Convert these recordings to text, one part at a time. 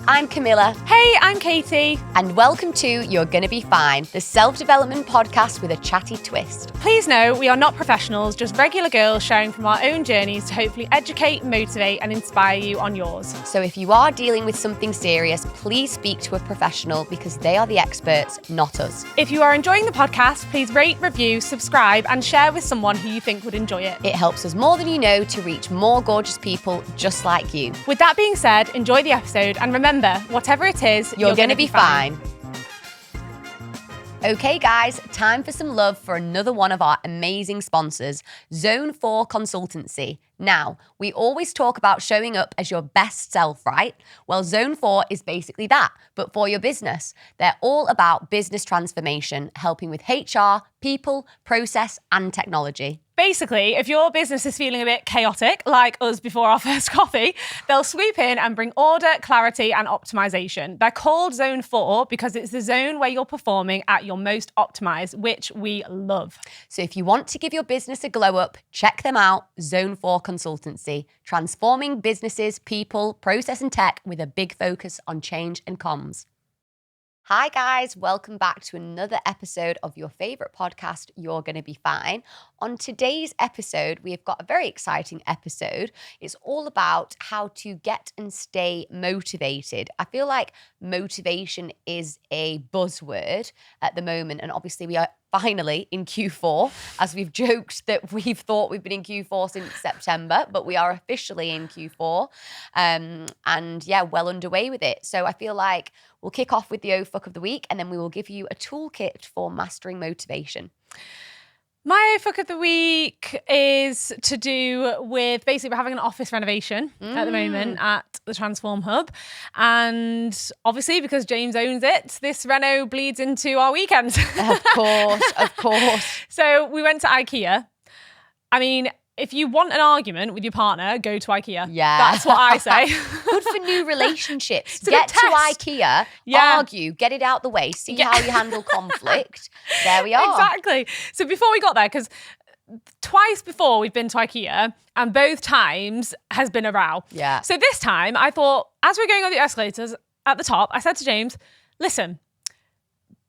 I'm Camilla. Hey, I'm Katie. And welcome to You're Gonna Be Fine, the self-development podcast with a chatty twist. Please know we are not professionals, just regular girls sharing from our own journeys to hopefully educate, motivate and inspire you on yours. So if you are dealing with something serious, please speak to a professional because they are the experts, not us. If you are enjoying the podcast, please rate, review, subscribe and share with someone who you think would enjoy it. It helps us more than you know to reach more gorgeous people just like you. With that being said, enjoy the episode and remember, whatever it is, you're gonna be fine. Okay guys, time for some love for another one of our amazing sponsors, Zone 4 Consultancy. Now, we always talk about showing up as your best self, right? Well, Zone 4 is basically that, but for your business. They're all about business transformation, helping with HR, people, process, and technology. Basically, if your business is feeling a bit chaotic, like us before our first coffee, they'll swoop in and bring order, clarity, and optimization. They're called Zone 4 because it's the zone where you're performing at your most optimized, which we love. So if you want to give your business a glow up, check them out, Zone 4 Consultancy, transforming businesses, people, process, and tech with a big focus on change and comms. Hi guys, welcome back to another episode of your favorite podcast, You're Gonna Be Fine. On today's episode, we have got a very exciting episode. It's all about how to get and stay motivated. I feel like motivation is a buzzword at the moment, and obviously we are finally in Q4, as we've joked that we've thought we've been in Q4 since September, but we are officially in Q4 and yeah, well underway with it. So I feel like we'll kick off with the Oh Fuck of the Week and then we will give you a toolkit for mastering motivation. My Oh Fuck of the Week is to do with basically we're having an office renovation at the moment at the Transform Hub. And obviously because James owns it, this reno bleeds into our weekends. Of course. So we went to IKEA. I mean, if you want an argument with your partner, go to IKEA. Yeah. That's what I say. Good for new relationships. It's a Get good to test. IKEA, Yeah. argue, get it out the way, see how you handle conflict. There we are. Exactly. So before we got there, because twice before we've been to IKEA and both times has been a row. Yeah. So this time I thought, as we're going on the escalators at the top, I said to James, listen,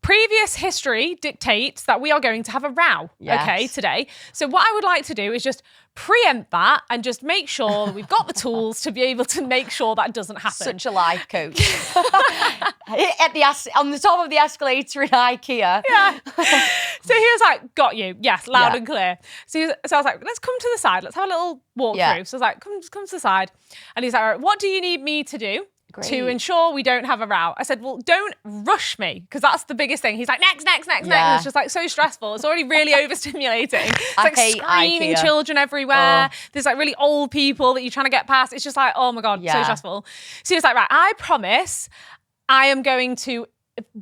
previous history dictates that we are going to have a row, okay, today. So what I would like to do is just preempt that and just make sure that we've got the tools to be able to make sure that doesn't happen. Such a life coach. On the top of the escalator in IKEA. Yeah. So he was like, got you. Yes, loud Yeah. and clear. So I was like, let's come to the side. Let's have a little walk through. So I was like, come to the side. And he's like, all right, what do you need me to do? Great. To ensure we don't have a row? I said, well, don't rush me, because that's the biggest thing. He's like, next. And it's just like so stressful. It's already really overstimulating. It's like screaming IKEA. children everywhere. There's like really old people that you're trying to get past. It's just like, oh my God, so stressful. So he was like, right, I promise I am going to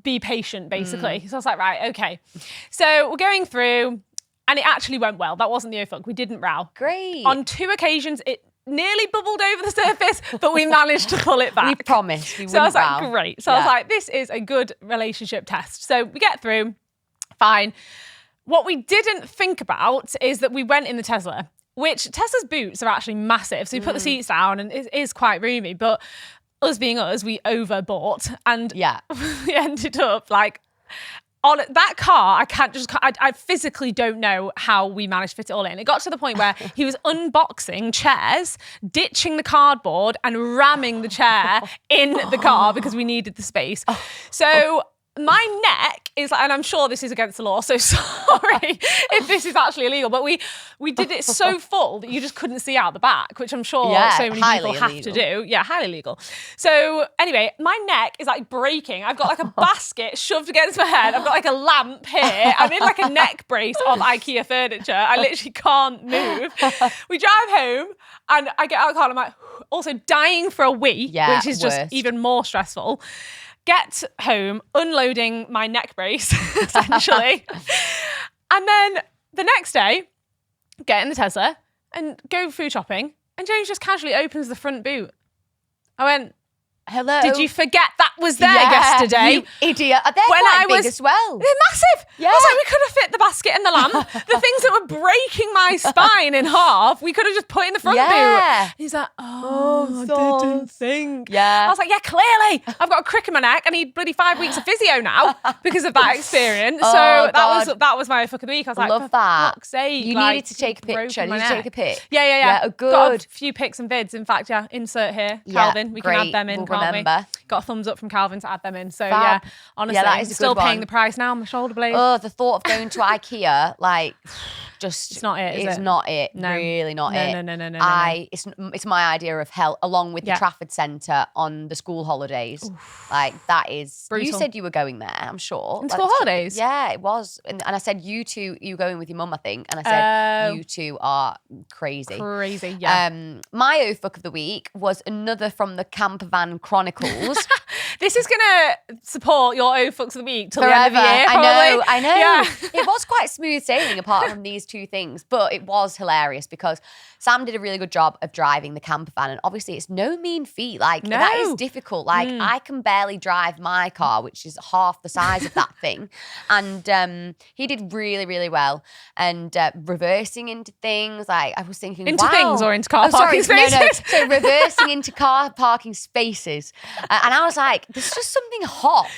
be patient, basically. So I was like, right, okay. So we're going through and it actually went well. That wasn't the O-fuck. We didn't row. Great. On 2 occasions, it nearly bubbled over the surface, but we managed to pull it back. We promised we wouldn't So I was like, row. great. So I was like, this is a good relationship test. So we get through, fine. What we didn't think about is that we went in the Tesla, which Tesla's boots are actually massive. So we put the seats down and it is quite roomy, but us being us, we overbought and we ended up like, on that car, I physically don't know how we managed to fit it all in. It got to the point where he was unboxing chairs, ditching the cardboard and ramming the chair in the car because we needed the space. So my neck is like, and I'm sure this is against the law, so sorry if this is actually illegal, but we did it so full that you just couldn't see out the back, which I'm sure so many people have to do. Yeah, highly illegal. So anyway, my neck is like breaking. I've got like a basket shoved against my head. I've got like a lamp here. I'm in like a neck brace of IKEA furniture. I literally can't move. We drive home and I get out of the car and I'm like, also dying for a wee, which is just even more stressful. Get home, unloading my neck brace, essentially. And then the next day, get in the Tesla and go food shopping. And James just casually opens the front boot. I went, hello. Did you forget that was there yesterday? You idiot. They're quite big as well. They're massive. Yeah. I was like, we could have fit the basket and the lamb. The things that were breaking my spine in half, we could have just put in the front boot. He's like, I didn't think. Yeah. I was like, yeah, clearly. I've got a crick in my neck. I need bloody 5 weeks of physio now because of that experience. So that was my fuck of the week. I was like, love for that. fuck's sake. You needed to take a picture. Did you take a pic? Yeah. Oh, good. Got a few pics and vids. In fact, insert here. Calvin. We can add them in, can't remember. we? Got a thumbs up from Calvin to add them in. So Fab. honestly, that is a still good paying one. the price now on my shoulder blade. Oh, the thought of going to IKEA, like, just it's not it. It's not it. No. Really not it. No. It's my idea of hell, along with the Trafford Centre on the school holidays. Oof. Like, that is brutal. You said you were going there, I'm sure. In school holidays? Yeah, it was. And I said you were going with your mum, I think. And I said you two are crazy. Crazy, yeah. My oh fuck of the week was another from the Camper Van Chronicles. This is gonna support your oh fucks of the week till the end of the year. Probably. I know. Yeah. It was quite smooth sailing apart from these two things, but it was hilarious because Sam did a really good job of driving the camper van, and obviously it's no mean feat. Like, that is difficult. Like, I can barely drive my car, which is half the size of that thing, and he did really, really well. And reversing into things, like, I was thinking, into things or into car parking spaces? No. So reversing into car parking spaces, and I was like, there's just something hot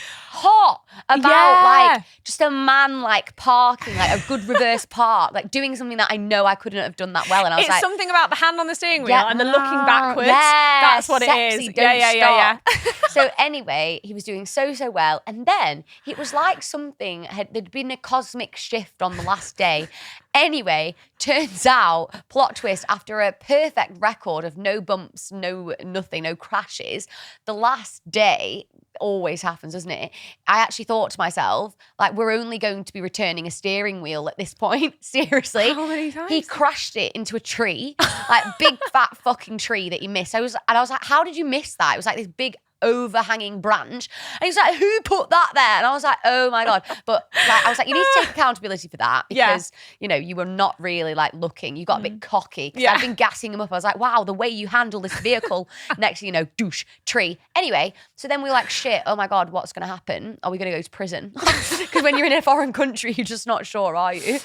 about like just a man like parking, like a good reverse park, like doing something that I know I couldn't have done that well. And I was it's like, something about the hand on the steering wheel and the looking backwards. That's what sexy, it is. Yeah. So anyway, he was doing so well, and then it was like there'd been a cosmic shift on the last day. Anyway, turns out, plot twist, after a perfect record of no bumps, no nothing, no crashes, the last day always happens, doesn't it? I actually thought to myself, like, we're only going to be returning a steering wheel at this point. Seriously. How many times? He crashed it into a tree, like big fat fucking tree that he missed. I was like, how did you miss that? It was like this big overhanging branch, and he was like, who put that there? And I was like, oh my god. But like, I was like, you need to take accountability for that, because you were not really like looking, you got a bit cocky. I've been gassing him up. I was like, wow, the way you handle this vehicle. Next thing you know, douche, tree. Anyway, so then we were like, shit, oh my god, what's gonna happen? Are we gonna go to prison? Because when you're in a foreign country, you're just not sure, are you?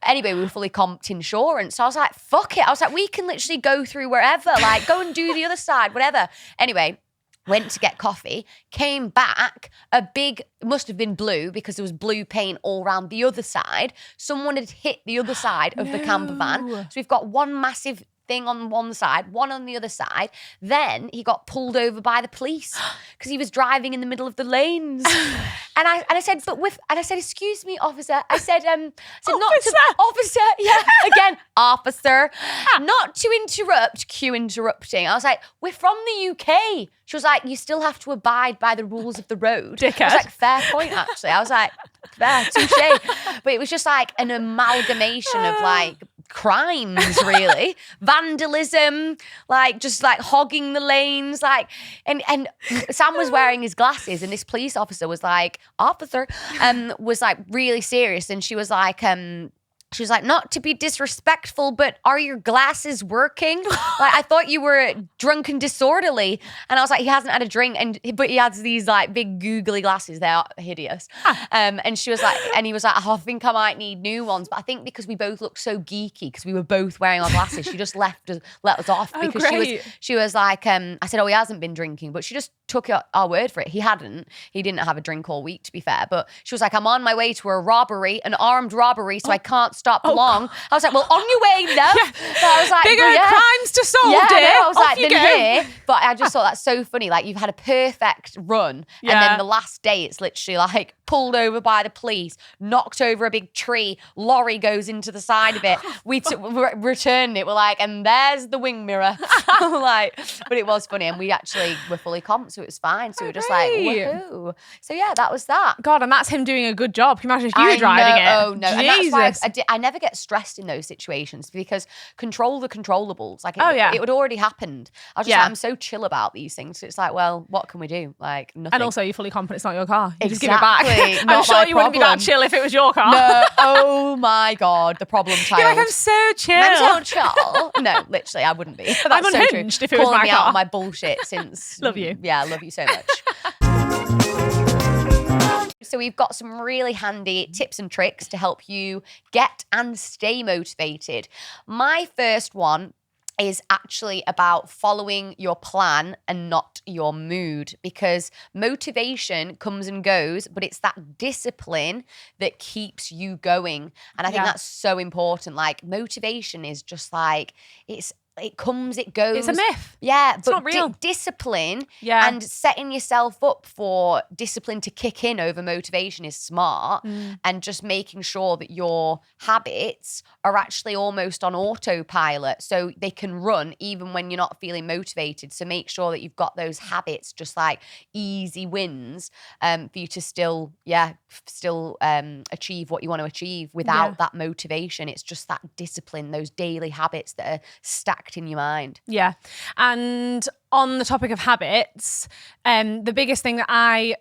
Anyway, we were fully comped insurance, so I was like, fuck it. I was like, we can literally go through wherever, like, go and do the other side, whatever. Anyway, went to get coffee, came back, must have been blue because there was blue paint all around the other side. Someone had hit the other side of the camper van. So we've got one massive thing on one side, one on the other side. Then he got pulled over by the police because he was driving in the middle of the lanes. And I said, excuse me, officer. I said, officer, officer, not to interrupt, cue interrupting. I was like, we're from the UK. She was like, you still have to abide by the rules of the road. Dickhead. I was like, fair point, actually. I was like, fair, touche. But it was just like an amalgamation of like crimes, really. Vandalism, like just like hogging the lanes, like, and Sam was wearing his glasses, and this police officer was like, was like really serious, and she was like, not to be disrespectful, but are your glasses working? Like, I thought you were drunk and disorderly. And I was like, he hasn't had a drink, but he has these like big googly glasses. They are hideous. And she was like, and he was like, I think I might need new ones. But I think because we both looked so geeky, because we were both wearing our glasses, she just let us off, because she was like, I said, oh, he hasn't been drinking, but she just took our word for it. He didn't have a drink all week, to be fair. But she was like, I'm on my way to a robbery, an armed robbery, so I can't stop long. I was like, well, on your way, love. So I was like, bigger crimes to solve, dear. I was like, then here. But I just thought that's so funny. Like, you've had a perfect run, and then the last day, it's literally like pulled over by the police, knocked over a big tree, lorry goes into the side of it. We returned it. We're like, and there's the wing mirror. Like, but it was funny, and we actually were fully comped, so it was fine. So we were just like, woohoo. So yeah, that was that. God, and that's him doing a good job. Can you imagine if you were driving it? Oh no, Jesus. and that's why I never get stressed in those situations, because control the controllables. Like, it would already happened. I was just like, I'm so chill about these things. So it's like, well, what can we do? Like, nothing. And also, you're fully confident it's not your car. You just give it back. Honestly, not I'm sure my you wouldn't be that problem. chill if it was your car. No, oh my God, the problem child. You're like, I'm so chill. I'm so chill. No, literally, I wouldn't be. That's I'm so unhinged true. if it was Calling my me out car. on my bullshit since. Love you. Yeah, I love you so much. So we've got some really handy tips and tricks to help you get and stay motivated. My first one is actually about following your plan and not your mood, because motivation comes and goes, but it's that discipline that keeps you going. And I think that's so important. Like, motivation is just like, it comes, it goes. It's a myth. Yeah, it's but not real. Discipline Yeah. and setting yourself up for discipline to kick in over motivation is smart. And just making sure that your habits are actually almost on autopilot, so they can run even when you're not feeling motivated. So make sure that you've got those habits, just like easy wins, for you to still achieve what you want to achieve without that motivation. It's just that discipline, those daily habits that are stacked in your mind. Yeah. And on the topic of habits, the biggest thing that I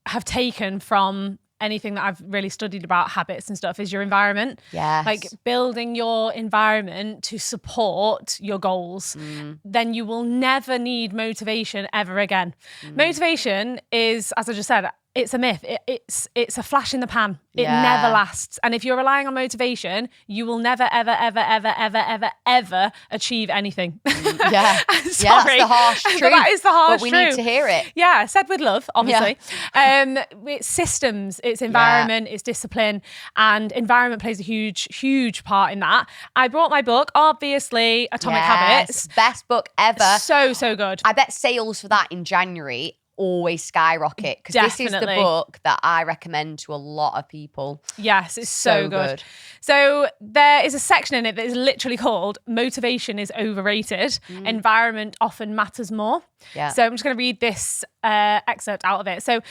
have taken from anything that I've really studied about habits and stuff is your environment. Yes. Like, building your environment to support your goals. Then you will never need motivation ever again. Motivation is, as I just said, it's a myth. It's a flash in the pan. It never lasts. And if you're relying on motivation, you will never, ever, ever, ever, ever, ever, ever achieve anything. Yeah. Sorry. Yeah, that's the harsh truth. But that is the harsh But we truth. need to hear it. Yeah, said with love, obviously. It's systems, it's environment, it's discipline, and environment plays a huge, huge part in that. I brought my book, obviously, Atomic Habits. Best book ever. So good. I bet sales for that in January always skyrocket, because this is the Definitely. book that I recommend to a lot of people. Yes, it's so good. So there is a section in it that is literally called Motivation is Overrated. Environment often matters more. Yeah. So I'm just going to read this excerpt out of it. So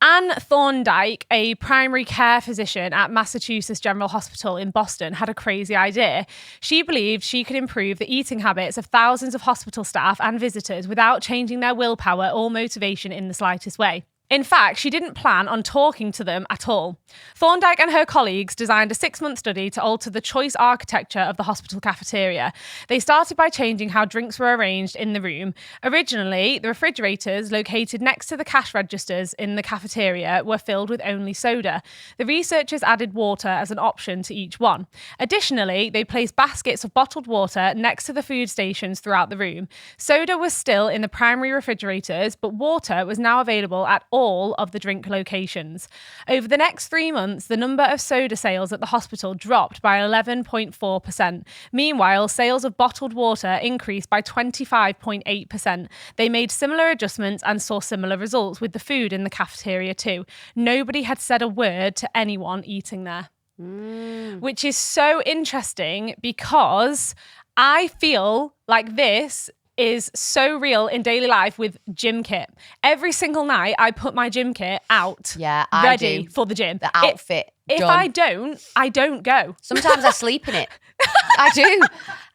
Anne Thorndike, a primary care physician at Massachusetts General Hospital in Boston, had a crazy idea. She believed she could improve the eating habits of thousands of hospital staff and visitors without changing their willpower or motivation in the slightest way. In fact, she didn't plan on talking to them at all. Thorndike and her colleagues designed a 6-month study to alter the choice architecture of the hospital cafeteria. They started by changing how drinks were arranged in the room. Originally, the refrigerators located next to the cash registers in the cafeteria were filled with only soda. The researchers added water as an option to each one. Additionally, they placed baskets of bottled water next to the food stations throughout the room. Soda was still in the primary refrigerators, but water was now available at all of the drink locations. Over the next 3 months, the number of soda sales at the hospital dropped by 11.4%. Meanwhile, sales of bottled water increased by 25.8%. They made similar adjustments and saw similar results with the food in the cafeteria too. Nobody had said a word to anyone eating there. Which is so interesting, because I feel like this is so real in daily life with gym kit. Every single night I put my gym kit out, ready for the gym. The outfit. If done. I don't go. Sometimes I sleep in it. I do.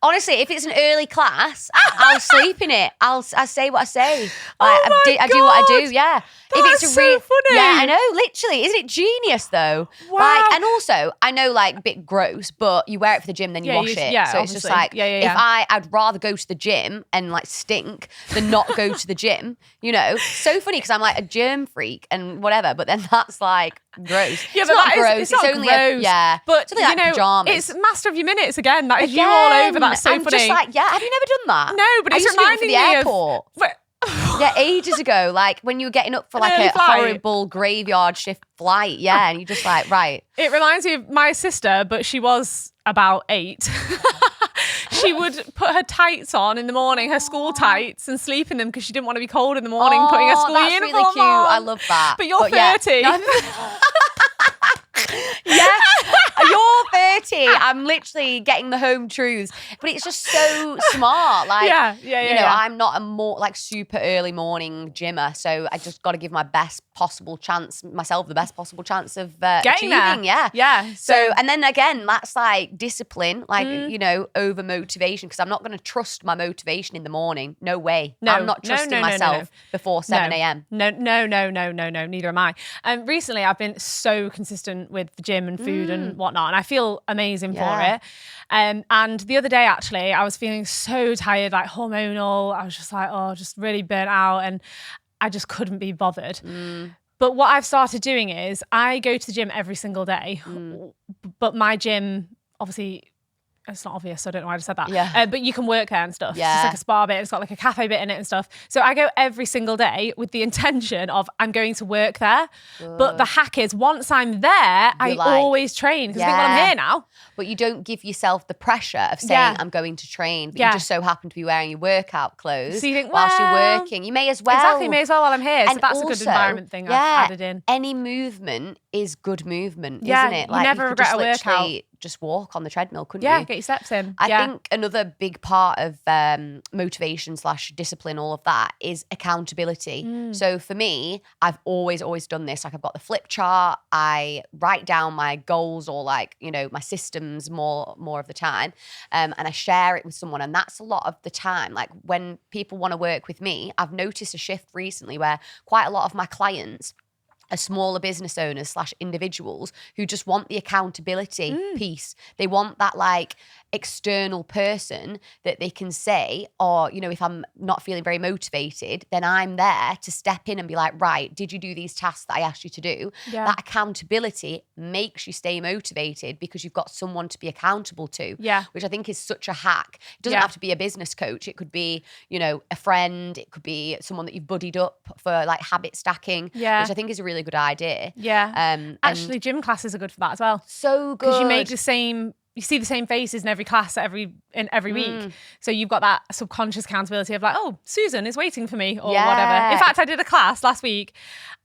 Honestly, if it's an early class, I'll sleep in it. I say what I say. I do what I do. Yeah. That's if it's so funny. Yeah, I know. Literally, isn't it genius though? Wow. Like, and also, I know, like, a bit gross, but you wear it for the gym, then you wash it. Yeah, so it's just like, if I'd rather go to the gym and like stink than not go to the gym. You know, so funny, because I'm like a germ freak and whatever, but then that's like gross. Yeah, it's but not that gross. is, it's not only gross. But it's only like pajamas. it's master of your minutes again. That is you all over. That's so I'm funny. just like, yeah, have you never done that? No, but I it's used to do it for reminding the me airport. of. Yeah, ages ago, like when you were getting up for like early a flight. horrible graveyard shift flight, yeah, and you're just like, right. It reminds me of my sister, but she was about 8. She would put her tights on in the morning, her school tights, and sleep in them because she didn't want to be cold in the morning putting her school that's uniform really cute. on. I love that. But you're 30. Yeah. You're 30. I'm literally getting the home truths. But it's just so smart. Like, I'm not a more like super early morning gymmer. So I just got to give myself the best possible chance of achieving. There. Yeah. So, and then again, that's like discipline, like, over motivation, because I'm not going to trust my motivation in the morning. No way. I'm not trusting myself before 7 a.m. No, neither am I. Recently, I've been so consistent with the gym and food and whatnot, and I feel amazing for it. And the other day, actually, I was feeling so tired, like hormonal. I was just like, just really burnt out, and I just couldn't be bothered. But what I've started doing is I go to the gym every single day, but my gym, obviously, it's not obvious, so I don't know why I just said that. Yeah. But you can work there and stuff. It's just like a spa bit. It's got like a cafe bit in it and stuff. So I go every single day with the intention of I'm going to work there. Good. But the hack is once I'm there, I always train because I think, well, I'm here now. But you don't give yourself the pressure of saying I'm going to train. But you just so happen to be wearing your workout clothes so you think, whilst you're working. You may as well. Exactly, may as well while I'm here. And so that's also, a good environment thing I've added in. Any movement is good movement, isn't it? Like, you never regret a workout. Just walk on the treadmill, couldn't you? Yeah, get your steps in. I think another big part of motivation / discipline, all of that, is accountability. So for me, I've always done this. Like, I've got the flip chart. I write down my goals or like, my systems more of the time. And I share it with someone. And that's a lot of the time. Like, when people want to work with me, I've noticed a shift recently where quite a lot of my clients are smaller business owners / individuals who just want the accountability piece. They want that like external person that they can say, or, if I'm not feeling very motivated, then I'm there to step in and be like, right, did you do these tasks that I asked you to do? Yeah. That accountability makes you stay motivated because you've got someone to be accountable to, which I think is such a hack. It doesn't have to be a business coach. It could be, a friend. It could be someone that you've buddied up for like habit stacking, which I think is a really good idea. Actually, gym classes are good for that as well. So good. Because you see the same faces in every class every week. So you've got that subconscious accountability of like, oh, Susan is waiting for me or whatever. In fact, I did a class last week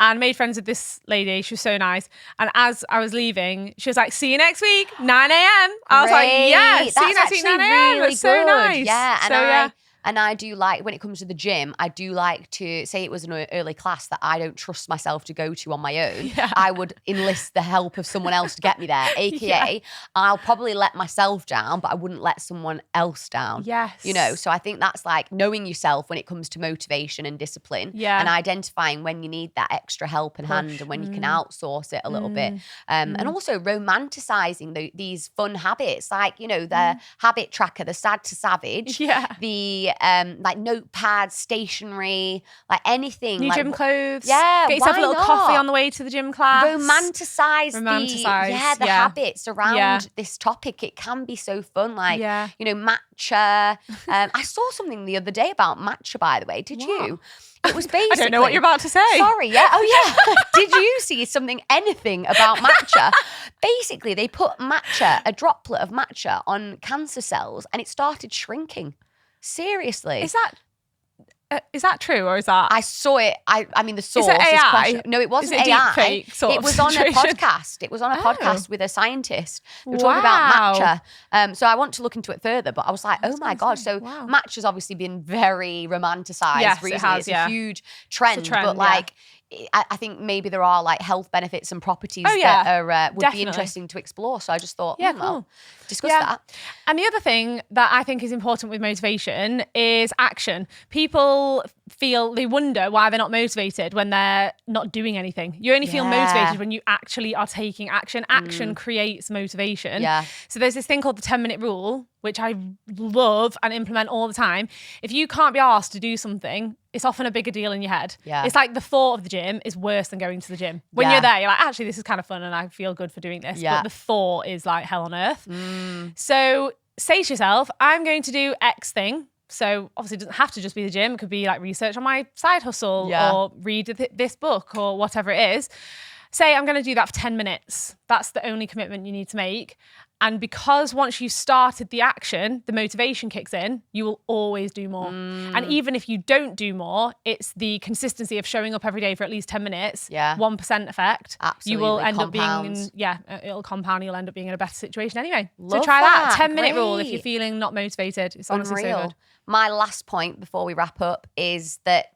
and made friends with this lady. She was so nice. And as I was leaving, she was like, see you next week, 9 a.m. I was like, yeah, see you next week, 9 a.m. Really, that's so nice. Yeah, and I do like, when it comes to the gym, I do like to say it was an early class that I don't trust myself to go to on my own. I would enlist the help of someone else to get me there, aka I'll probably let myself down, but I wouldn't let someone else down. So I think that's like knowing yourself when it comes to motivation and discipline, and identifying when you need that extra help and hand and when you can outsource it a little bit. And also romanticizing these fun habits, like, the habit tracker, the sad to savage, the like notepads, stationery, like anything. New like, gym clothes. Yeah, get yourself a little coffee on the way to the gym class. Romanticize the habits around this topic. It can be so fun. Like, matcha. I saw something the other day about matcha, by the way. Did you? It was basically... I don't know what you're about to say. Sorry, yeah. Oh, yeah. Did you see anything about matcha? Basically, they put a droplet of matcha on cancer cells and it started shrinking. Seriously. Is that true, or is that... I saw it. I mean, the source is AI? Is no, it wasn't is it AI. Deep fake it was on a podcast. It was on a podcast with a scientist. They were talking about matcha. So I want to look into it further, but I was like, oh my God. So matcha's obviously been very romanticized recently. It has, it's a huge trend. It's a trend, but like... I think maybe there are like health benefits and properties that are would be interesting to explore. So I just thought, cool. I'll discuss that. And the other thing that I think is important with motivation is action. People they wonder why they're not motivated when they're not doing anything. You only feel motivated when you actually are taking action. Action creates motivation. So there's this thing called the 10-minute rule, which I love and implement all the time. If you can't be asked to do something, it's often a bigger deal in your head. It's like the thought of the gym is worse than going to the gym. When you're there, you're like, actually, this is kind of fun and I feel good for doing this. But the thought is like hell on earth. So say to yourself, I'm going to do X thing. So obviously it doesn't have to just be the gym. It could be like research on my side hustle or read this book or whatever it is. Say I'm going to do that for 10 minutes. That's the only commitment you need to make. And because once you started the action, the motivation kicks in, you will always do more. And even if you don't do more, it's the consistency of showing up every day for at least 10 minutes, 1% effect. Absolutely. You will end Compounds. up being, it'll compound. You'll end up being in a better situation anyway. Love so try that. that. 10-minute rule if Great. you're feeling not motivated. It's honestly so Unreal. good. My last point before we wrap up is that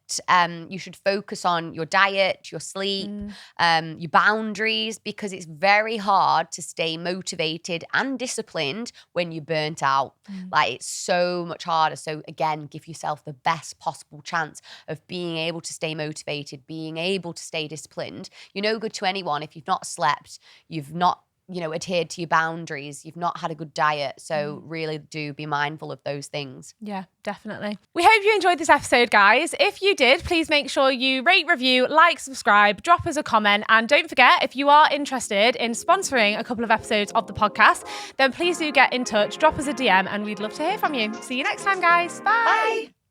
you should focus on your diet, your sleep, your boundaries, because it's very hard to stay motivated and disciplined when you're burnt out. Like, it's so much harder. So again, give yourself the best possible chance of being able to stay motivated, being able to stay disciplined. You're no good to anyone if you've not slept, you've not adhered to your boundaries, you've not had a good diet. So really do be mindful of those things. Yeah, definitely. We hope you enjoyed this episode, guys. If you did, please make sure you rate, review, like, subscribe, drop us a comment. And don't forget, if you are interested in sponsoring a couple of episodes of the podcast, then please do get in touch, drop us a DM, and we'd love to hear from you. See you next time, guys. Bye. Bye.